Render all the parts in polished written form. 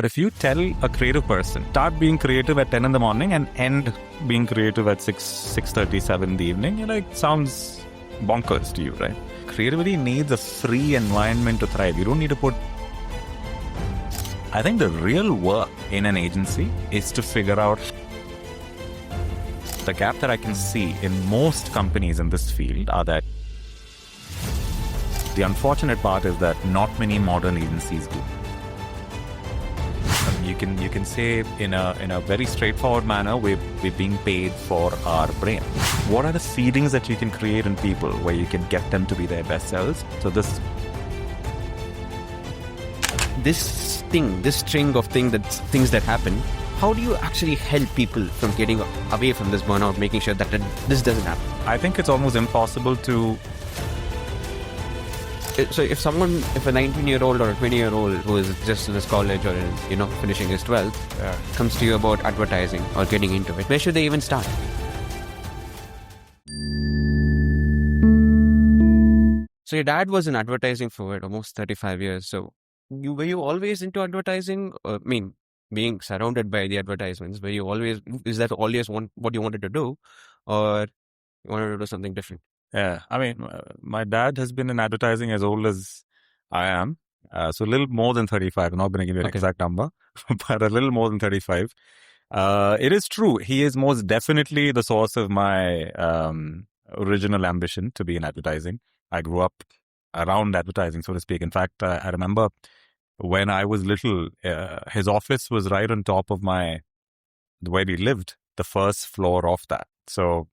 But if you tell a creative person, start being creative at 10 in the morning and end being creative at 6:30, 7 in the evening, you're like, sounds bonkers to you, right? Creativity needs a free environment to thrive. You don't need to put... I think the real work in an agency is to figure out the gap that I can see in most companies in this field are that the unfortunate part is that not many modern agencies do. You can say in a very straightforward manner, we're being paid for our brain. What are the feelings that you can create in people where you can get them to be their best selves? So this string of things that happen, how do you actually help people from getting away from this burnout, making sure that this doesn't happen? I think it's almost impossible to... So if a 19-year-old or a 20-year-old who is just in his college or finishing his 12th comes to you about advertising or getting into it, where should they even start? So your dad was in advertising for almost 35 years. So were you always into advertising? Being surrounded by the advertisements, is that always what you wanted to do, or you wanted to do something different? Yeah, my dad has been in advertising as old as I am. So a little more than 35. I'm not going to give you an exact number, but a little more than 35. It is true. He is most definitely the source of my original ambition to be in advertising. I grew up around advertising, so to speak. In fact, I remember when I was little, his office was right on top of where we lived, the first floor of that. So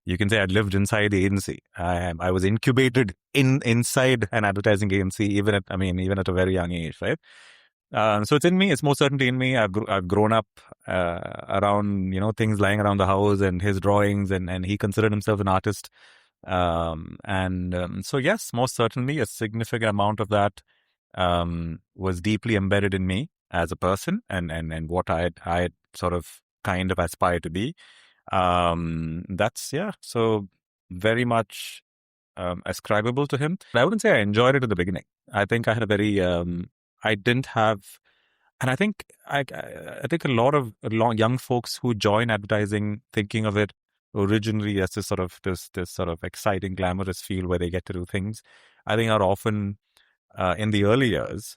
you can say I'd lived inside the agency. I was incubated inside an advertising agency, even at a very young age, right? So it's in me. It's most certainly in me. I've grown up around things lying around the house and his drawings, and he considered himself an artist. So yes, most certainly a significant amount of that was deeply embedded in me as a person and what I had sort of kind of aspired to be. So very much ascribable to him. I wouldn't say I enjoyed it at the beginning. I think I had a very I didn't have, and I think a lot of young folks who join advertising thinking of it originally as this sort of exciting, glamorous field where they get to do things, I think are often in the early years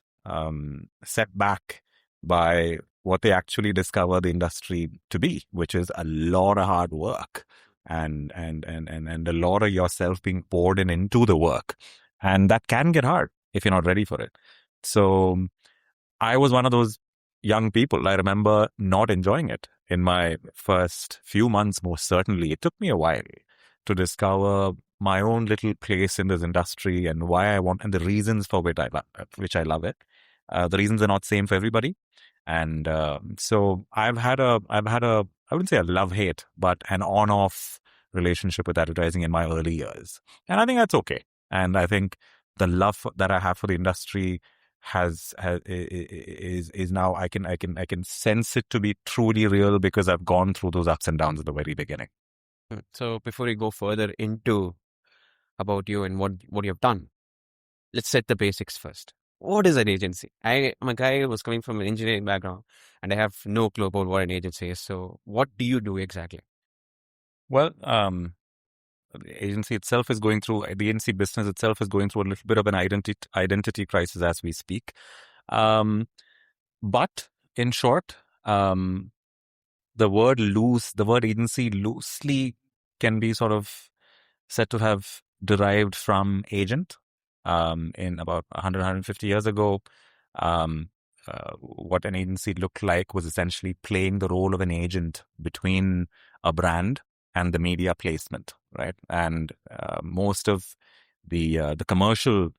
set back by what they actually discover the industry to be, which is a lot of hard work and a lot of yourself being poured into the work. And that can get hard if you're not ready for it. So I was one of those young people. I remember not enjoying it in my first few months, most certainly. It took me a while to discover my own little place in this industry and why I want, and the reasons for which I love it. The reasons are not same for everybody. And so I've had a, I wouldn't say a love-hate, but an on-off relationship with advertising in my early years. And I think that's okay. And I think the love that I have for the industry is now I can sense it to be truly real because I've gone through those ups and downs at the very beginning. So before we go further into about you and what you have done, let's set the basics first. What is an agency? I'm a guy who was coming from an engineering background and I have no clue about what an agency is. So what do you do exactly? Well, the agency business itself is going through a little bit of an identity crisis as we speak. But in short, the word agency loosely can be sort of said to have derived from agent. In about 150 years ago, what an agency looked like was essentially playing the role of an agent between a brand and the media placement, right? And most of the commercial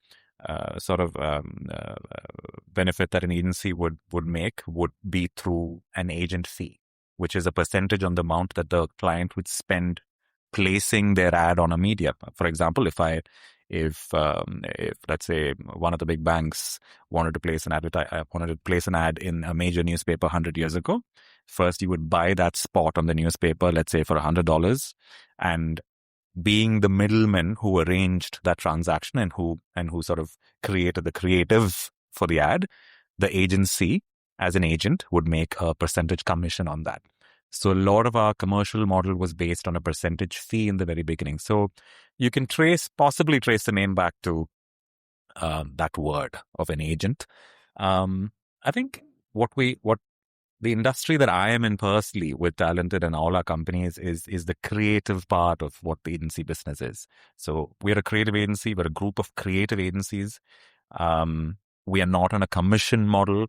benefit that an agency would make would be through an agent fee, which is a percentage on the amount that the client would spend placing their ad on a media. For example, if let's say one of the big banks wanted to place an ad in a major newspaper 100 years ago, first you would buy that spot on the newspaper, let's say for $100, and being the middleman who arranged that transaction and who sort of created the creative for the ad, the agency as an agent would make a percentage commission on that. So a lot of our commercial model was based on a percentage fee in the very beginning. So you can possibly trace the name back to that word of an agent. I think what the industry that I am in personally with Talented and all our companies is the creative part of what the agency business is. So we're a creative agency. We're a group of creative agencies. We are not on a commission model.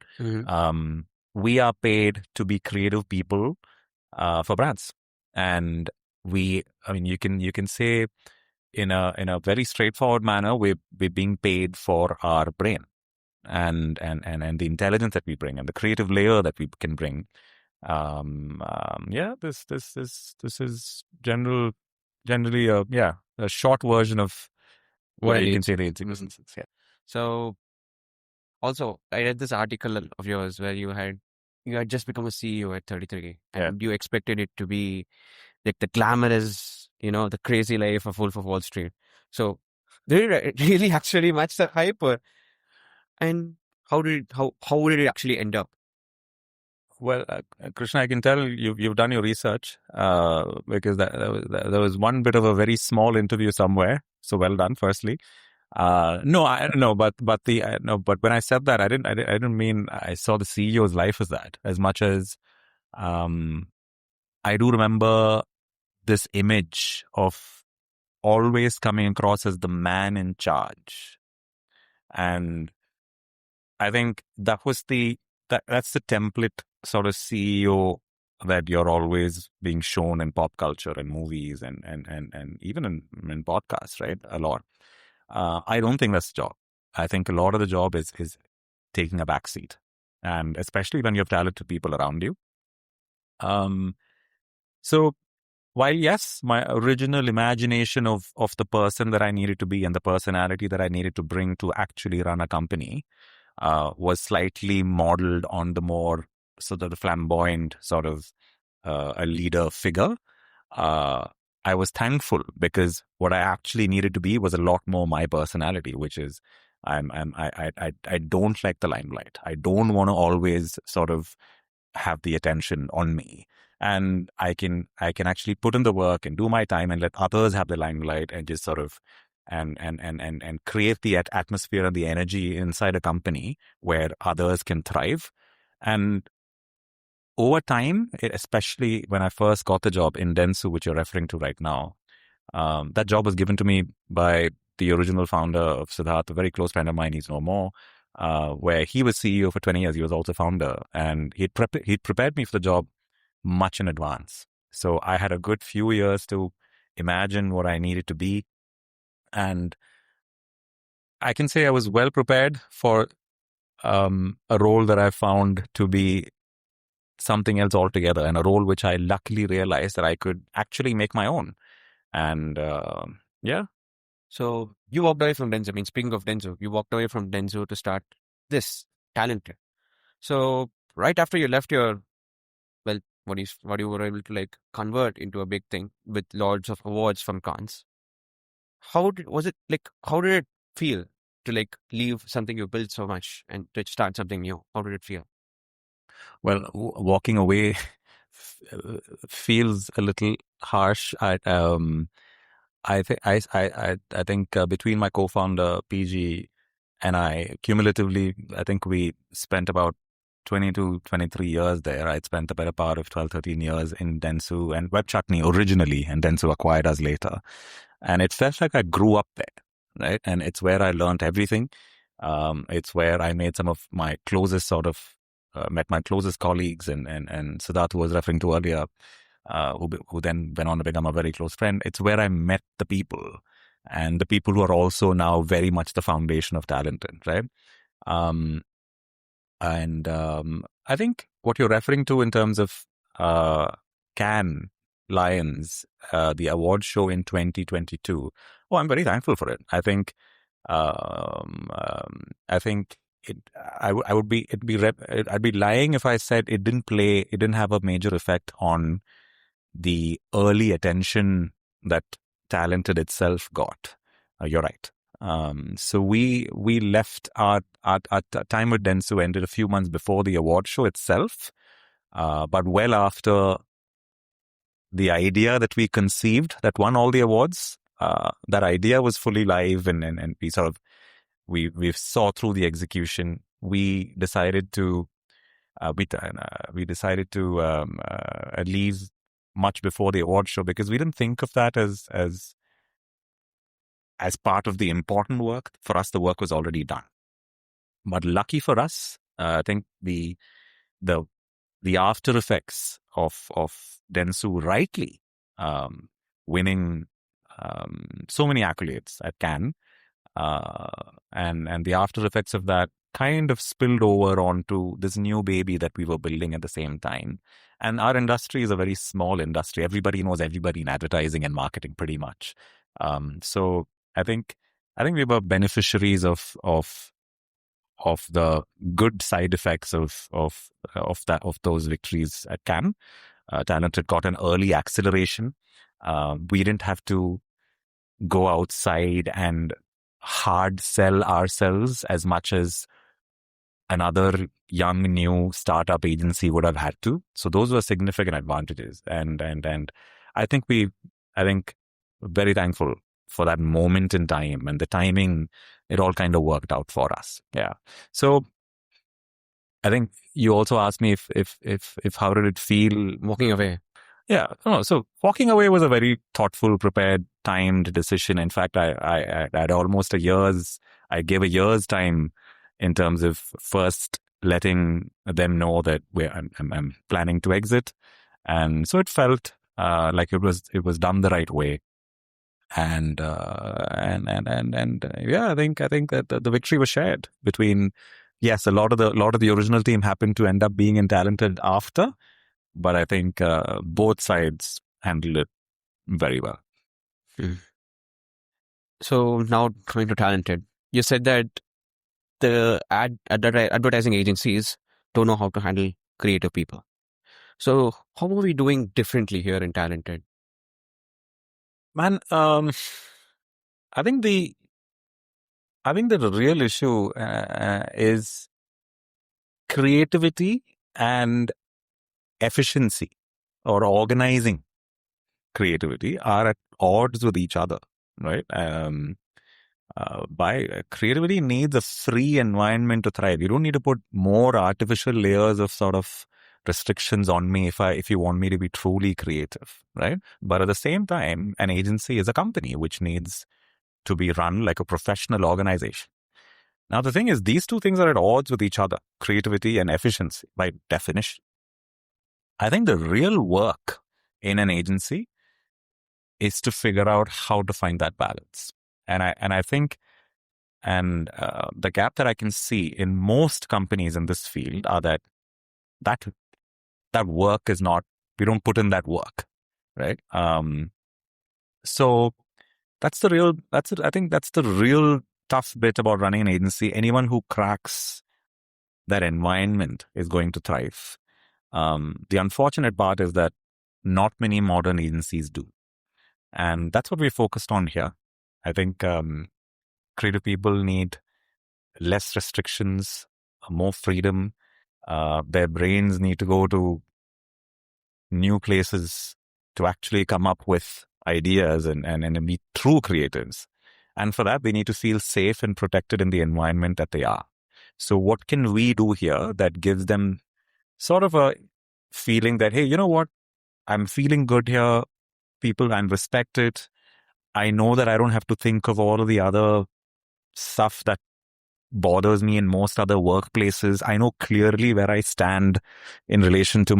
We are paid to be creative people for brands, and you can say in a very straightforward manner, we're being paid for our brain and the intelligence that we bring and the creative layer that we can bring. This is generally a short version of What you it can is. say the agency business. Yeah. So also, I read this article of yours where you had just become a CEO at 33, and you expected it to be like the glamorous, the crazy life of Wolf of Wall Street. So did it really actually match the hype, and how did it actually end up? Well, Krishna, I can tell you've done your research because there was one bit of a very small interview somewhere. So well done, firstly. No, but when I said that, I didn't mean I saw the CEO's life as that, as much as I do remember this image of always coming across as the man in charge, and I think that's the template sort of CEO that you're always being shown in pop culture and movies and even in podcasts, right? A lot. I don't think that's the job. I think a lot of the job is taking a back seat, and especially when you have talented people around you. So while yes, my original imagination of the person that I needed to be and the personality that I needed to bring to actually run a company was slightly modeled on the more sort of the flamboyant sort of a leader figure. I was thankful because what I actually needed to be was a lot more my personality, which is I don't like the limelight. I don't want to always sort of have the attention on me, and I can actually put in the work and do my time and let others have the limelight and just sort of and create the atmosphere and the energy inside a company where others can thrive. And over time, especially when I first got the job in Dentsu, which you're referring to right now, that job was given to me by the original founder of Siddharth, a very close friend of mine. He's no more. Where he was CEO for 20 years, he was also founder, and he'd prepared me for the job much in advance. So I had a good few years to imagine what I needed to be, and I can say I was well prepared for a role that I found to be something else altogether, and a role which I luckily realized that I could actually make my own. And yeah. So you walked away from Dentsu. I mean, speaking of Dentsu, you walked away from Dentsu to start this Talented. So right after you left your, well, what you were able to like convert into a big thing with lots of awards from Cannes. How did it feel to like leave something you built so much and to start something new? How did it feel? Well, walking away feels a little harsh. I think between my co-founder PG and I, cumulatively, I think we spent about 20 to 23 years there. I'd spent the better part of 12, 13 years in Dentsu and Webchutney originally, and Dentsu acquired us later. And it felt like I grew up there, right? And it's where I learned everything. It's where I made some of my closest met my closest colleagues, and Siddharth was referring to earlier, who then went on to become a very close friend. It's where I met the people, and the people who are also now very much the foundation of Talented, right? I think what you're referring to in terms of Cannes Lions, the award show in 2022. Oh, I'm very thankful for it. I think I'd be lying if I said it didn't have a major effect on the early attention that Talented itself got. You're right. So we left our time with Dentsu ended a few months before the award show itself, but well after the idea that we conceived that won all the awards. That idea was fully live, and we sort of we saw through the execution. We decided to leave much before the award show because we didn't think of that as part of the important work. For us, the work was already done. But lucky for us, I think the after effects of Dentsu rightly winning so many accolades at Cannes, and the after effects of that kind of spilled over onto this new baby that we were building at the same time. And our industry is a very small industry. Everybody knows everybody in advertising and marketing pretty much. So I think we were beneficiaries of the good side effects of those victories at Cannes. Talented got an early acceleration. We didn't have to go outside and hard sell ourselves as much as another young new startup agency would have had to. So those were significant advantages, and I think very thankful for that moment in time and the timing. It all kind of worked out for us. Yeah. So I think you also asked me if how did it feel walking away? Yeah. No, so walking away was a very thoughtful, prepared, timed decision. In fact, I had almost I gave a year's time in terms of first letting them know that I'm planning to exit. And so it felt like it was done the right way. And yeah, I think that the victory was shared between, yes, a lot of the original team happened to end up being in Talented after, but I think both sides handled it very well. So now coming to Talented, you said that the advertising agencies don't know how to handle creative people. So how are we doing differently here in Talented? Man, I think the real issue is creativity and efficiency, or organizing creativity, are at odds with each other, right? Creativity needs a free environment to thrive. You don't need to put more artificial layers of sort of restrictions on me if you want me to be truly creative, right? But at the same time, an agency is a company which needs to be run like a professional organization. Now, the thing is, these two things are at odds with each other, creativity and efficiency, by definition. I think the real work in an agency is to figure out how to find that balance. And I think the gap that I can see in most companies in this field are that work is not, we don't put in that work, right? So I think that's the real tough bit about running an agency. Anyone who cracks that environment is going to thrive. The unfortunate part is that not many modern agencies do. And that's what we're focused on here. I think creative people need less restrictions, more freedom. Their brains need to go to new places to actually come up with ideas and be true creatives. And for that, they need to feel safe and protected in the environment that they are. So what can we do here that gives them sort of a feeling that, hey, you know what? I'm feeling good here. People, I'm respected. I know that I don't have to think of all of the other stuff that bothers me in most other workplaces. I know clearly where I stand in relation to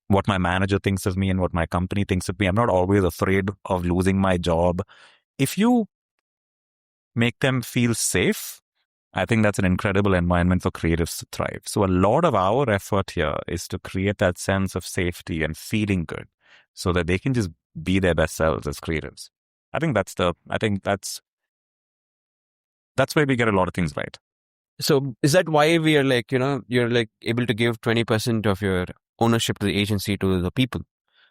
what my manager thinks of me and what my company thinks of me. I'm not always afraid of losing my job. If you make them feel safe, I think that's an incredible environment for creatives to thrive. So a lot of our effort here is to create that sense of safety and feeling good so that they can just be their best selves as creatives. I think that's where we get a lot of things right. So is that why we are like, you're like able to give 20% of your ownership to the agency to the people?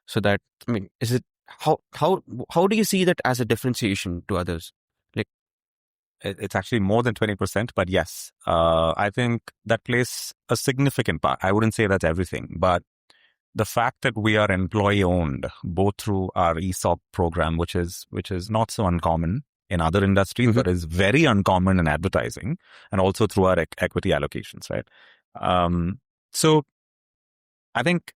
So that, I mean, is it, how do you see that as a differentiation to others? Like, it's actually more than 20%, but yes, I think that plays a significant part. I wouldn't say that's everything, but the fact that we are employee owned, both through our ESOP program, which is not so uncommon in other industries, but is very uncommon in advertising, and also through our equity allocations, right? So I think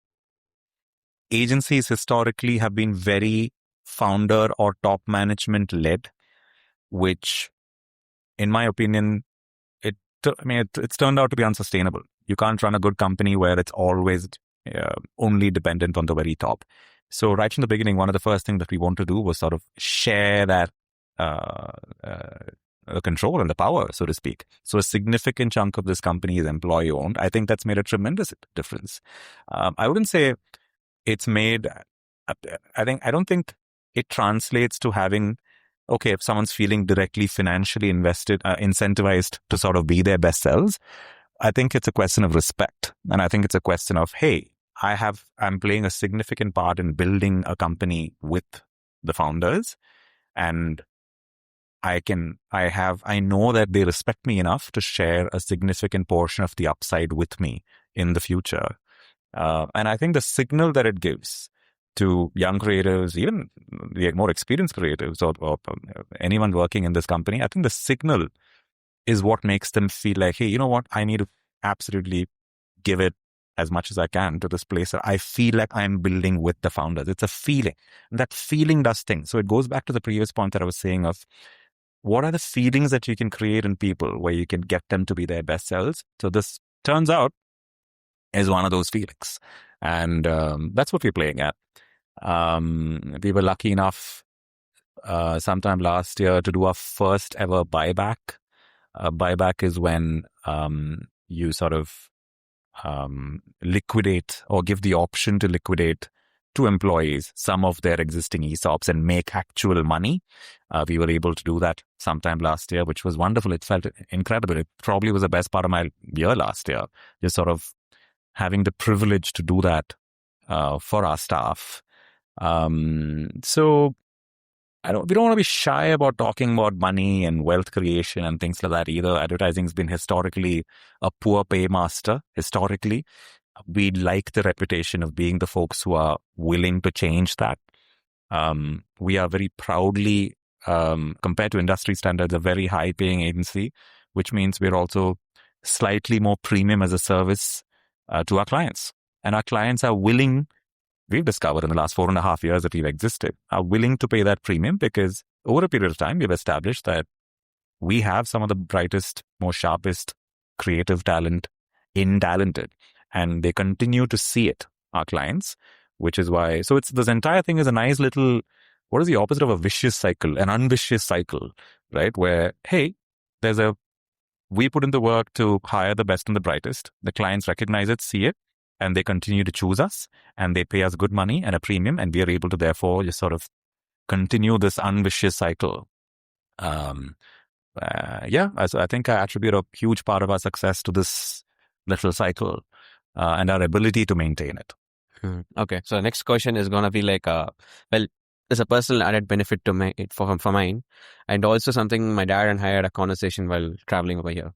agencies historically have been very founder or top management led, which, in my opinion, it's turned out to be unsustainable. You can't run a good company where it's always only dependent on the very top. So right from the beginning, one of the first things that we want to do was sort of share that control and the power, so to speak. So a significant chunk of this company is employee owned. I think that's made a tremendous difference. I wouldn't say it's made, I don't think it translates to having, okay, if someone's feeling directly financially invested, incentivized to sort of be their best selves, I think it's a question of respect. And I think it's a question of, hey, I'm playing a significant part in building a company with the founders, and I know that they respect me enough to share a significant portion of the upside with me in the future. And I think the signal that it gives to young creatives, even the more experienced creatives or anyone working in this company, I think the signal is what makes them feel like, hey, you know what? I need to absolutely give it as much as I can to this place. I feel like I'm building with the founders. It's a feeling. And that feeling does things. So it goes back to the previous point that I was saying of what are the feelings that you can create in people where you can get them to be their best selves. So this turns out is one of those feelings. And that's what we're playing at. We were lucky enough sometime last year to do our first ever buyback. Buyback is when you sort of liquidate or give the option to liquidate to employees some of their existing ESOPs and make actual money. We were able to do that sometime last year, which was wonderful. It felt incredible. It probably was the best part of my year last year, just sort of having the privilege to do that for our staff. So we don't want to be shy about talking about money and wealth creation and things like that either. Advertising's been historically a poor paymaster. Historically, we like the reputation of being the folks who are willing to change that. We are very proudly, compared to industry standards, a very high paying agency, which means we're also slightly more premium as a service to our clients. And our clients are willing, we've discovered in the last 4.5 years that we've existed, are willing to pay that premium because over a period of time, we've established that we have some of the brightest, most sharpest creative talent in Talented. And they continue to see it, our clients, which is why. So this entire thing is a nice little, what is the opposite of a vicious cycle? An unvicious cycle, right? Where, hey, we put in the work to hire the best and the brightest. The clients recognize it, see it, and they continue to choose us, and they pay us good money and a premium, and we are able to therefore just sort of continue this unvicious cycle. So I think I attribute a huge part of our success to this little cycle and our ability to maintain it. Okay, so the next question is going to be like, there's a personal added benefit to for mine, and also something my dad and I had a conversation while traveling over here.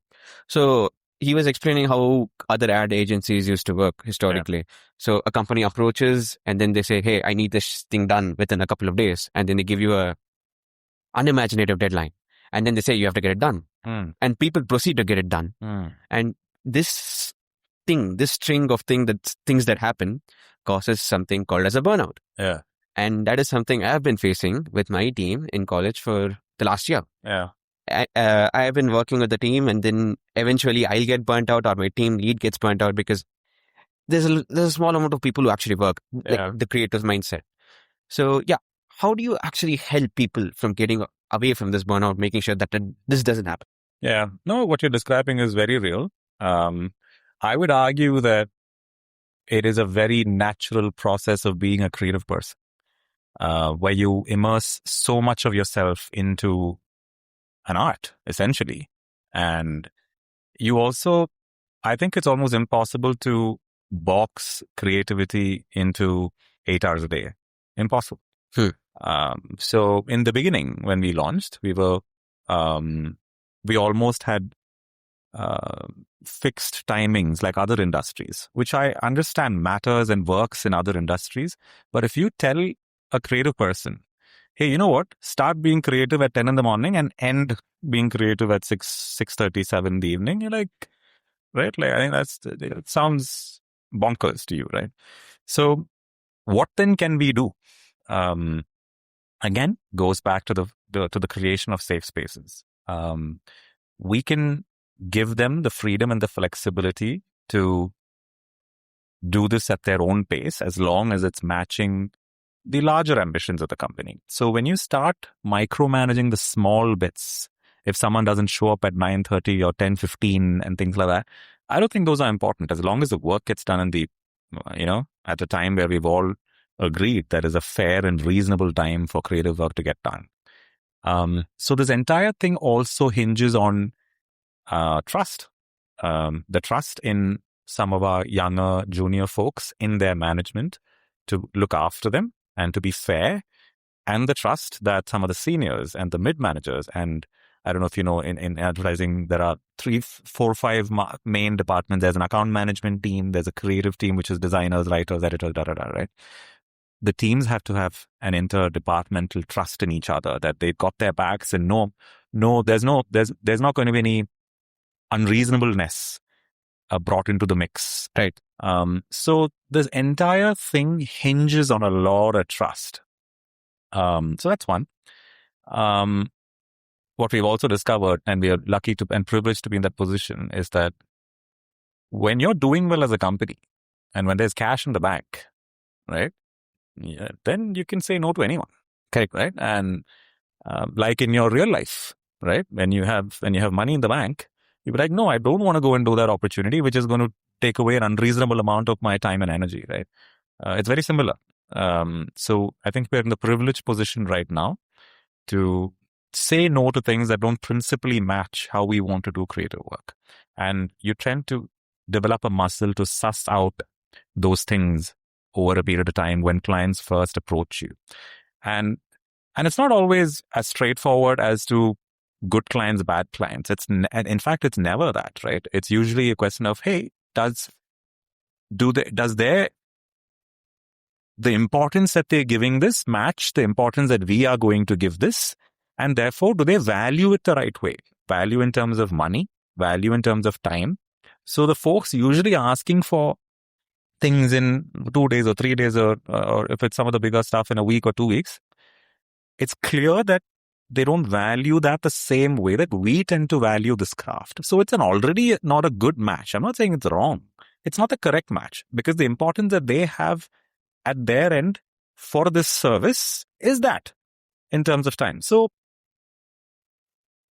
So he was explaining how other ad agencies used to work historically. Yeah. So a company approaches and then they say, hey, I need this thing done within a couple of days. And then they give you a unimaginative deadline. And then they say you have to get it done. And people proceed to get it done. And this string of things that happen causes something called as a burnout. Yeah. And that is something I've been facing with my team in college for the last year. Yeah. I've been working with the team, and then eventually I'll get burnt out or my team lead gets burnt out because there's a small amount of people who actually work, like the creator's mindset. So how do you actually help people from getting away from this burnout, making sure that this doesn't happen? Yeah, no, what you're describing is very real. I would argue that it is a very natural process of being a creative person, where you immerse so much of yourself into an art, essentially. And you also, I think it's almost impossible to box creativity into 8 hours a day. Impossible. So in the beginning, when we launched, we were we almost had fixed timings like other industries, which I understand matters and works in other industries. But if you tell a creative person, hey, you know what? Start being creative at 10 in the morning and end being creative at 6:37 in the evening. You're like, right? Like, I think it sounds bonkers to you, right? So what then can we do? Again, goes back to the creation of safe spaces. We can give them the freedom and the flexibility to do this at their own pace, as long as it's matching the larger ambitions of the company. So when you start micromanaging the small bits, if someone doesn't show up at 9:30 or 10:15 and things like that, I don't think those are important. As long as the work gets done in the, at a time where we've all agreed that is a fair and reasonable time for creative work to get done. So this entire thing also hinges on trust. The trust in some of our younger junior folks in their management to look after them and to be fair, and the trust that some of the seniors and the mid-managers, and I don't know if you know, in advertising, there are 3, 4, 5 main departments. There's an account management team, there's a creative team, which is designers, writers, editors, right? The teams have to have an interdepartmental trust in each other, that they've got their backs, and there's not going to be any unreasonableness brought into the mix. Right. So this entire thing hinges on a lot of trust. So that's one. What we've also discovered, and we are lucky and privileged to be in that position, is that when you're doing well as a company and when there's cash in the bank, right, then you can say no to anyone. Correct. Right? And like in your real life, right, when you have money in the bank, you'll be like, no, I don't want to go and do that opportunity, which is going to take away an unreasonable amount of my time and energy, right? It's very similar. So I think we're in the privileged position right now to say no to things that don't principally match how we want to do creative work. And you tend to develop a muscle to suss out those things over a period of time when clients first approach you. And it's not always as straightforward as to good clients, bad clients. In fact, it's never that, right? It's usually a question of, hey, the importance that they're giving this match the importance that we are going to give this? And therefore, do they value it the right way? Value in terms of money, value in terms of time. So the folks usually are asking for things in 2 days or 3 days, or if it's some of the bigger stuff in a week or 2 weeks. It's clear that they don't value that the same way that we tend to value this craft. So it's already not a good match. I'm not saying it's wrong. It's not the correct match, because the importance that they have at their end for this service is that in terms of time. So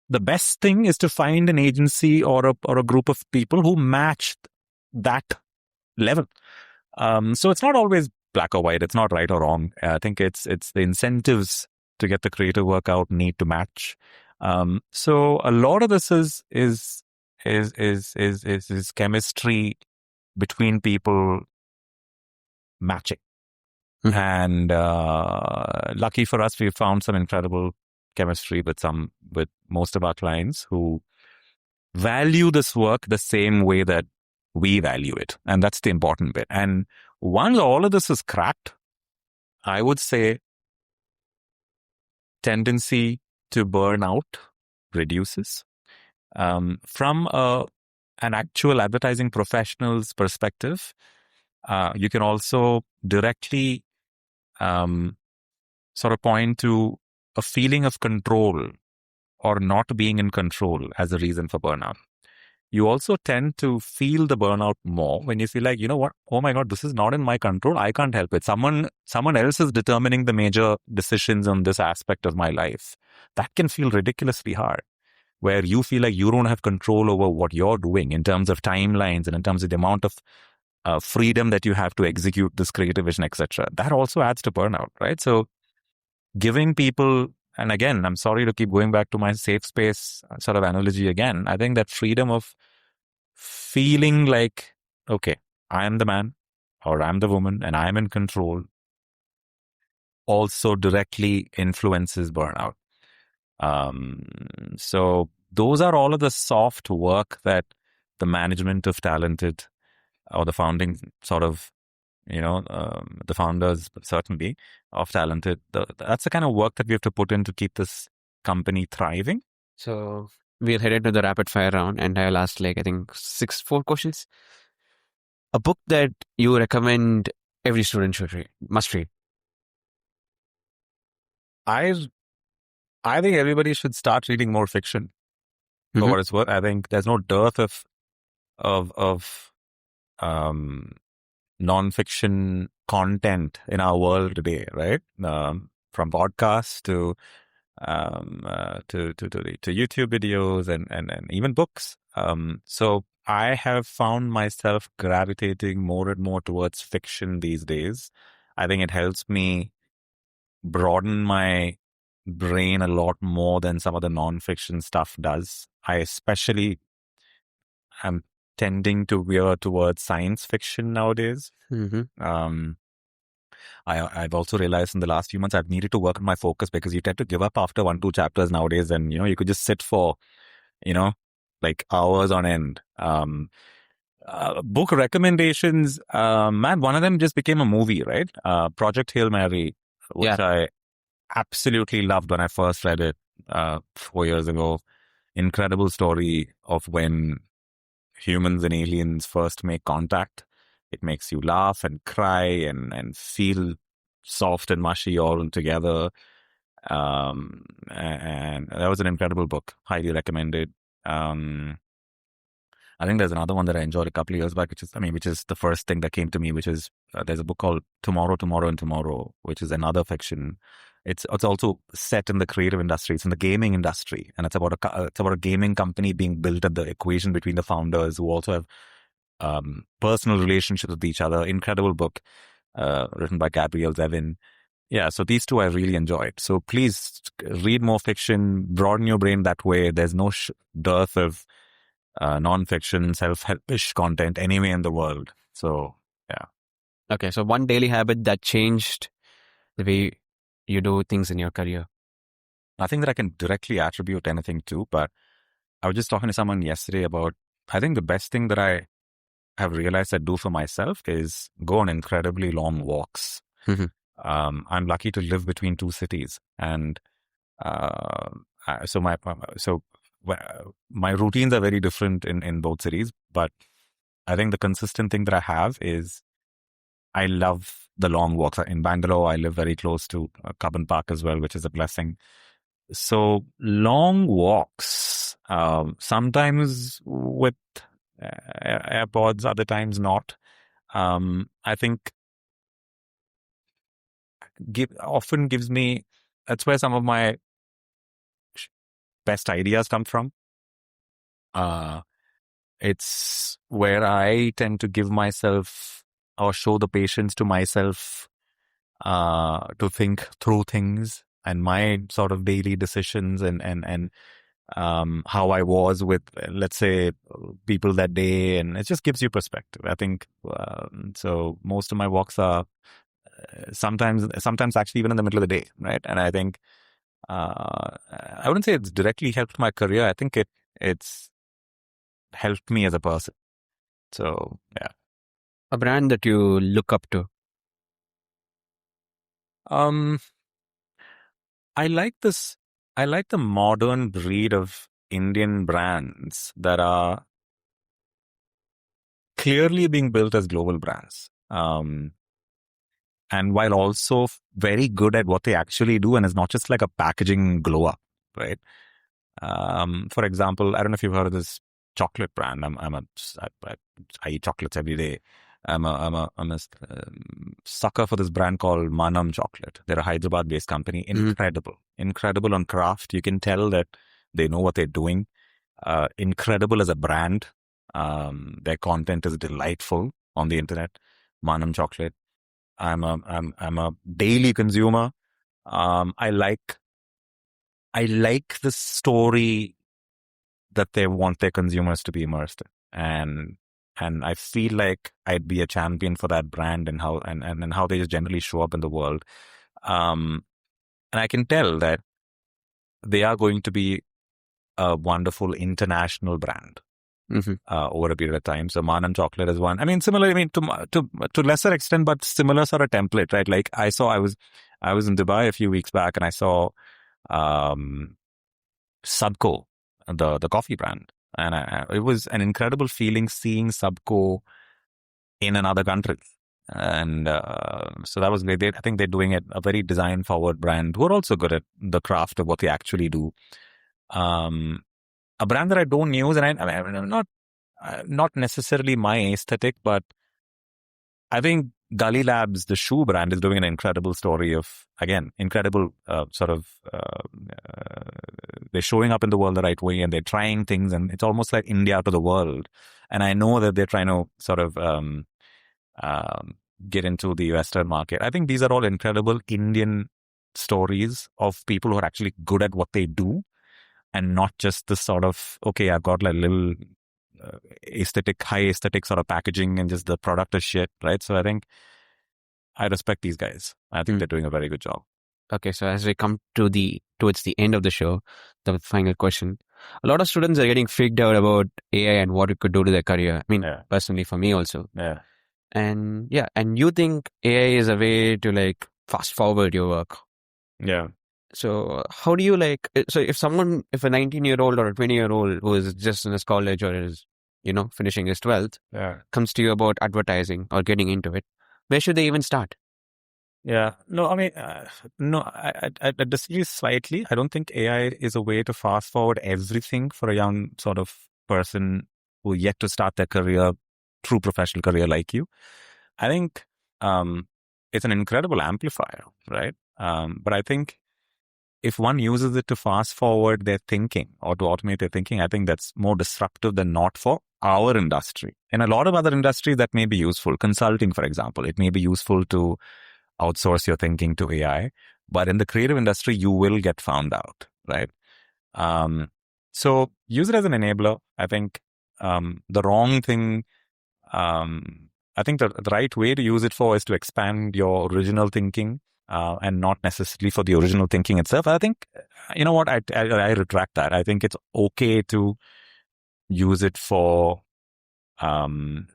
the best thing is to find an agency or a group of people who match that level. So it's not always black or white. It's not right or wrong. I think it's the incentives to get the creative work out need to match. So a lot of this is chemistry between people matching. Mm-hmm. And lucky for us, we found some incredible chemistry with most of our clients who value this work the same way that we value it. And that's the important bit. And once all of this is cracked, I would say tendency to burn out reduces. From an actual advertising professional's perspective, you can also directly sort of point to a feeling of control or not being in control as a reason for burnout. You also tend to feel the burnout more when you feel like, you know what, oh my God, this is not in my control. I can't help it. Someone else is determining the major decisions on this aspect of my life. That can feel ridiculously hard, where you feel like you don't have control over what you're doing in terms of timelines and in terms of the amount of freedom that you have to execute this creative vision, etc. That also adds to burnout, right? So giving people, and again, I'm sorry to keep going back to my safe space sort of analogy again. I think that freedom of feeling like, okay, I am the man or I'm the woman and I'm in control also directly influences burnout. So those are all of the soft work that the management of Talented or the founding sort of, the founders certainly of Talented, that's the kind of work that we have to put in to keep this company thriving. So we're headed to the rapid fire round, and I'll ask like I think 4 questions. A book that you recommend every student should read, must read. I I think everybody should start reading more fiction for what it's worth. I think there's no dearth of non-fiction content in our world today, right? From podcasts to YouTube videos and even books. So I have found myself gravitating more and more towards fiction these days. I think it helps me broaden my brain a lot more than some of the non-fiction stuff does. I especially am tending to veer towards science fiction nowadays. I've also realized in the last few months I've needed to work on my focus, because you tend to give up after 1-2 chapters nowadays, and you could just sit for like hours on end. Book recommendations, man, one of them just became a movie, right? Project Hail Mary, which I absolutely loved when I first read it 4 years ago. Incredible story of when humans and aliens first make contact. It makes you laugh and cry and feel soft and mushy all together. And that was an incredible book. Highly recommended. I think there's another one that I enjoyed a couple of years back, which is the first thing that came to me, which is there's a book called Tomorrow, Tomorrow and Tomorrow, which is another fiction. It's also set in the creative industry. It's in the gaming industry, and it's about a gaming company being built at the equation between the founders, who also have personal relationships with each other. Incredible book, written by Gabrielle Zevin. Yeah, so these two I really enjoyed. So please read more fiction, broaden your brain that way. There's no dearth of non-fiction, self-helpish content anyway in the world. So, yeah. Okay, so one daily habit that changed the way you do things in your career. Nothing that I can directly attribute anything to, but I was just talking to someone yesterday about, I think the best thing that I have realized I do for myself is go on incredibly long walks. I'm lucky to live between 2 cities, and so my routines are very different in both cities, but I think the consistent thing that I have is I love the long walks. In Bangalore, I live very close to Cubbon Park as well, which is a blessing. So long walks, sometimes with AirPods, other times not. I think often gives me, that's where some of my best ideas come from. It's where I tend to give myself or show the patience to myself to think through things and my sort of daily decisions and how I was with, let's say, people that day, and it just gives you perspective. I think so. Most of my walks are sometimes actually even in the middle of the day, right? And I think I wouldn't say it's directly helped my career. I think it's helped me as a person. So, yeah. A brand that you look up to? I like the modern breed of Indian brands that are clearly being built as global brands. And while also very good at what they actually do, and it's not just like a packaging glow up, right? For example, I don't know if you've heard of this chocolate brand. I eat chocolates every day. I'm a sucker for this brand called Manam Chocolate. They're a Hyderabad-based company. Incredible on craft. You can tell that they know what they're doing. Incredible as a brand. Their content is delightful on the internet. Manam Chocolate. I'm a daily consumer. I like the story that they want their consumers to be immersed in, and I feel like I'd be a champion for that brand and how they just generally show up in the world. And I can tell that they are going to be a wonderful international brand Mm-hmm. over a period of time. So Manam Chocolate is one. I mean, similar. I mean, to lesser extent, but similar sort of template, right? Like I was in Dubai a few weeks back, and I saw Subco, the coffee brand, and it was an incredible feeling seeing Subco in another country. And so that was great. I think they're doing a very design forward brand who are also good at the craft of what they actually do. A brand that I don't use, and I'm not necessarily my aesthetic, but I think Gully Labs, the shoe brand, is doing an incredible story of, again, incredible they're showing up in the world the right way and they're trying things, and it's almost like India to the world. And I know that they're trying to sort of get into the Western market. I think these are all incredible Indian stories of people who are actually good at what they do, and not just the sort of, okay, I've got like little high aesthetic sort of packaging and just the product is shit, right? So I think I respect these guys. I think they're doing a very good job. Okay, so as we come towards the end of the show, the final question. A lot of students are getting freaked out about AI and what it could do to their career. I mean, personally for me also. Yeah. And you think AI is a way to like fast forward your work. Yeah. So how do you so if a 19-year-old or a 20-year-old who is just in his college or is, finishing his 12th, comes to you about advertising or getting into it, where should they even start? Yeah. No, I mean, I disagree slightly. I don't think AI is a way to fast forward everything for a young sort of person who yet to start their career, true professional career like you. I think it's an incredible amplifier, right? But I think if one uses it to fast forward their thinking or to automate their thinking, I think that's more disruptive than not for our industry. In a lot of other industries, that may be useful. Consulting, for example, it may be useful to outsource your thinking to AI. But in the creative industry, you will get found out, right? So use it as an enabler. I think the wrong thing, I think the right way to use it for is to expand your original thinking and not necessarily for the original thinking itself. I think, you know what, I retract that. I think it's okay to use it for coming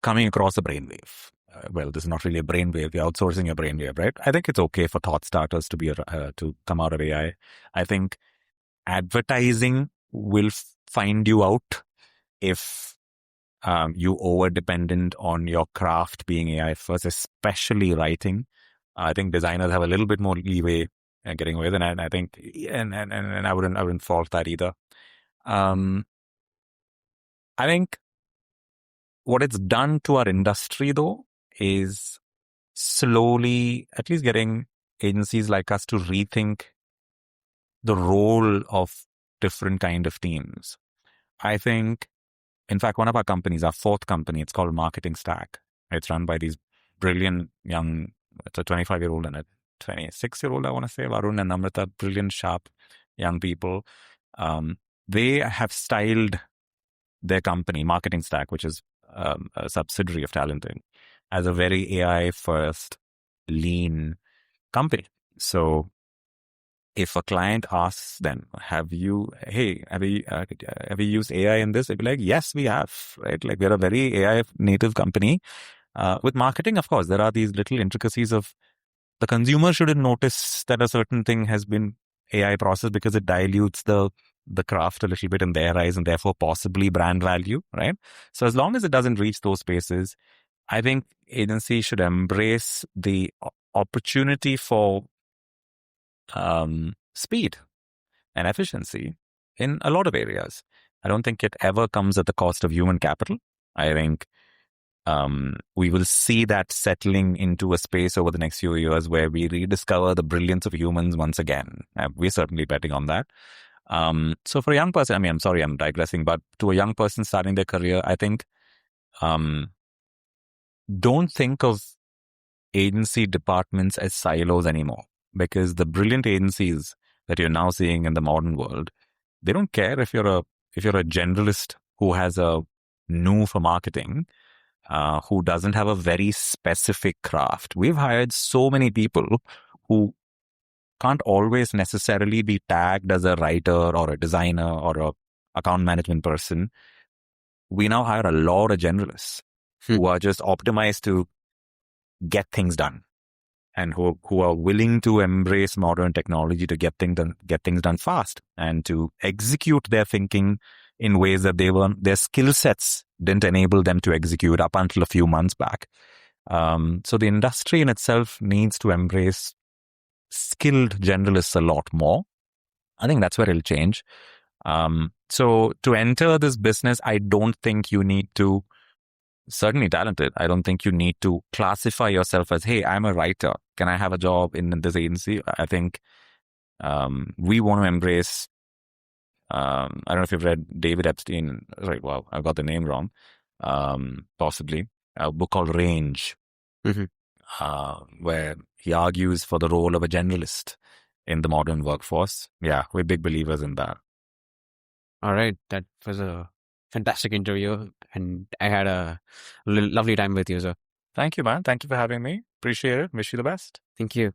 across a brainwave. Well, this is not really a brainwave. You're outsourcing a brainwave, right? I think it's okay for thought starters to be to come out of AI. I think advertising will find you out if you over dependent on your craft being AI first, especially writing. I think designers have a little bit more leeway getting away than I think, and I wouldn't fault that either. I think what it's done to our industry though is slowly at least getting agencies like us to rethink the role of different kind of teams. I think, in fact, one of our companies, our fourth company, it's called Marketing Stack. It's run by these brilliant young, it's a 25-year-old and a 26-year-old, I want to say, Varun and Namrata, brilliant, sharp young people. They have styled their company, Marketing Stack, which is a subsidiary of Talented, as a very AI-first, lean company. So if a client asks them, have you used AI in this? They'd be like, yes, we have, right? Like we're a very AI native company. With marketing, of course, there are these little intricacies of the consumer shouldn't notice that a certain thing has been AI processed because it dilutes the craft a little bit in their eyes and therefore possibly brand value, right? So as long as it doesn't reach those spaces, I think agencies should embrace the opportunity for speed and efficiency in a lot of areas. I don't think it ever comes at the cost of human capital. I think we will see that settling into a space over the next few years where we rediscover the brilliance of humans once again. We're certainly betting on that. So for a young person, I mean, I'm sorry, I'm digressing, but to a young person starting their career, I think don't think of agency departments as silos anymore, because the brilliant agencies that you're now seeing in the modern world, they don't care if you're a generalist who has a know for marketing, who doesn't have a very specific craft. We've hired so many people who can't always necessarily be tagged as a writer or a designer or a account management person. We now hire a lot of generalists who are just optimized to get things done, and who are willing to embrace modern technology to get things done fast, and to execute their thinking in ways that their skill sets didn't enable them to execute up until a few months back. So the industry in itself needs to embrace skilled generalists a lot more. I think that's where it'll change. So to enter this business, I don't think you need to, certainly talented, I don't think you need to classify yourself as, hey, I'm a writer, can I have a job in this agency? I think we want to embrace, I don't know if you've read David Epstein, right? Wow, I got the name wrong. Possibly a book called Range, where he argues for the role of a generalist in the modern workforce. Yeah, we're big believers in that. All right. That was a fantastic interview, and I had a lovely time with you, sir. Thank you, man. Thank you for having me. Appreciate it. Wish you the best. Thank you.